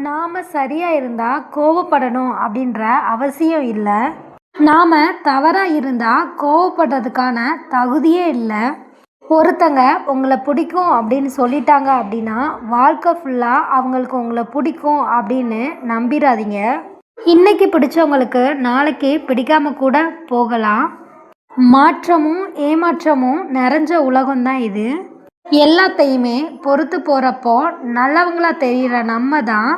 நாம் சரியாக இருந்தால் கோவப்படணும் அப்படின்ற அவசியம் இல்லை. நாம் தவறாக இருந்தால் கோவப்படுறதுக்கான தகுதியே இல்லை. ஒருத்தங்க உங்களை பிடிக்கும் அப்படின்னு சொல்லிட்டாங்க அப்படின்னா வாழ்க்கை ஃபுல்லாக அவங்களுக்கு உங்களை பிடிக்கும் அப்படின்னு நம்பிடாதீங்க. இன்னைக்கு பிடிச்சவங்களுக்கு நாளைக்கு பிடிக்காம கூட போகலாம். மாற்றமும் ஏமாற்றமும் நிறைஞ்ச உலகம்தான் இது. எல்லாத்தையுமே பொறுத்து போகிறப்போ நல்லவங்களா தெரிகிற நம்ம தான்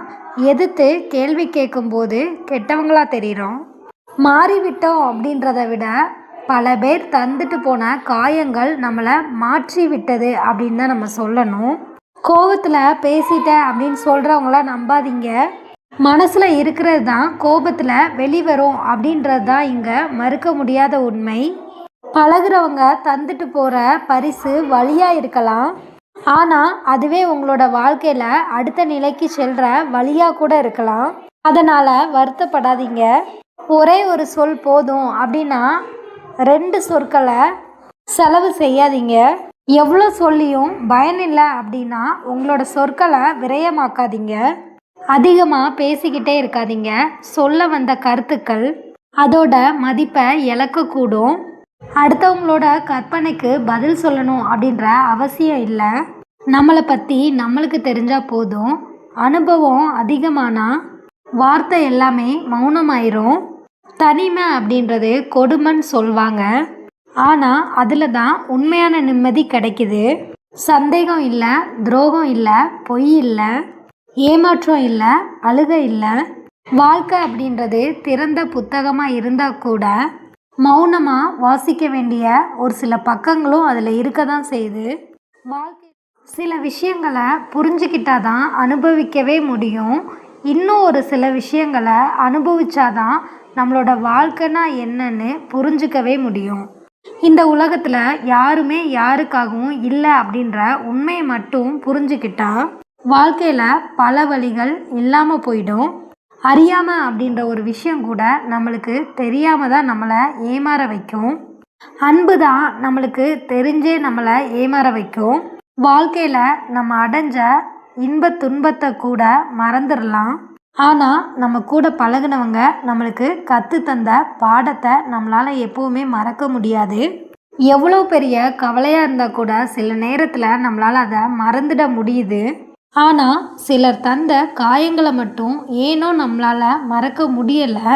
எதிர்த்து கேள்வி கேட்கும்போது கெட்டவங்களா தெரிகிறோம். மாறிவிட்டோம் அப்படின்றத விட பல பேர் தந்துட்டு போன காயங்கள் நம்மளை மாற்றி விட்டது அப்படின்னு தான் நம்ம சொல்லணும். கோபத்தில் பேசிட்டேன் அப்படின்னு சொல்கிறவங்கள நம்பாதீங்க. மனசில் இருக்கிறது தான் கோபத்தில் வெளிவரும் அப்படின்றது தான் இங்கே மறுக்க முடியாத உண்மை. பழகுறவங்க தந்துட்டு போகிற பரிசு வழியாக இருக்கலாம், ஆனால் அதுவே உங்களோட வாழ்க்கையில் அடுத்த நிலைக்கு செல்கிற வழியாக கூட இருக்கலாம். அதனால் வருத்தப்படாதீங்க. ஒரே ஒரு சொல் போதும் அப்படின்னா 2 சொற்களை செலவு செய்யாதீங்க. எவ்வளோ சொல்லியும் பயனில்லை அப்படின்னா உங்களோட சொற்களை விரயமாக்காதீங்க. அதிகமாக பேசிக்கிட்டே இருக்காதீங்க. சொல்ல வந்த கருத்துக்கள் அதோட மதிப்பை இழக்கக்கூடும். அடுத்தவங்களோட கற்பனைக்கு பதில் சொல்லணும் அப்படின்ற அவசியம் இல்லை. நம்மளை பற்றி நம்மளுக்கு தெரிஞ்சால் போதும். அனுபவம் அதிகமானால் வார்த்தை எல்லாமே மௌனமாயிரும். தனிமை அப்படின்றது கொடுமைன்னு சொல்வாங்க, ஆனால் அதில் தான் உண்மையான நிம்மதி கிடைக்குது. சந்தேகம் இல்லை, துரோகம் இல்லை, பொய் இல்லை, ஏமாற்றம் இல்லை, அழுகை இல்லை. வாழ்க்கை அப்படின்றது திறந்த புத்தகமாக இருந்தால் கூட மௌனமாக வாசிக்க வேண்டிய ஒரு சில பக்கங்களும் அதில் இருக்க தான் செய்யுது. வாழ்க்கை சில விஷயங்களை புரிஞ்சுக்கிட்டாதான் அனுபவிக்கவே முடியும். இன்னும் ஒரு சில விஷயங்களை அனுபவிச்சாதான் நம்மளோட வாழ்க்கைனா என்னன்னு புரிஞ்சுக்கவே முடியும். இந்த உலகத்தில் யாருமே யாருக்காகவும் இல்லை அப்படின்ற உண்மையை மட்டும் புரிஞ்சுக்கிட்டா வாழ்க்கையில் பல வழிகள் இல்லாமல் போயிடும். அறியாமல் அப்படின்ற ஒரு விஷயம் கூட நம்மளுக்கு தெரியாமல் தான் நம்மளை ஏமாற வைக்கும். அன்பு தான் நம்மளுக்கு தெரிஞ்சே நம்மளை ஏமாற வைக்கும். வாழ்க்கையில் நம்ம அடைஞ்ச இன்ப துன்பத்தை கூட மறந்துடலாம், ஆனால் நம்ம கூட பழகுனவங்க நம்மளுக்கு கற்று தந்த பாடத்தை நம்மளால் எப்போவுமே மறக்க முடியாது. எவ்வளோ பெரிய கவலையாக இருந்தால் கூட சில நேரத்தில் நம்மளால் அதை மறந்துட முடியுது. ஆனால் சிலர் தந்த காயங்களை மட்டும் ஏனோ நம்மளால் மறக்க முடியலை.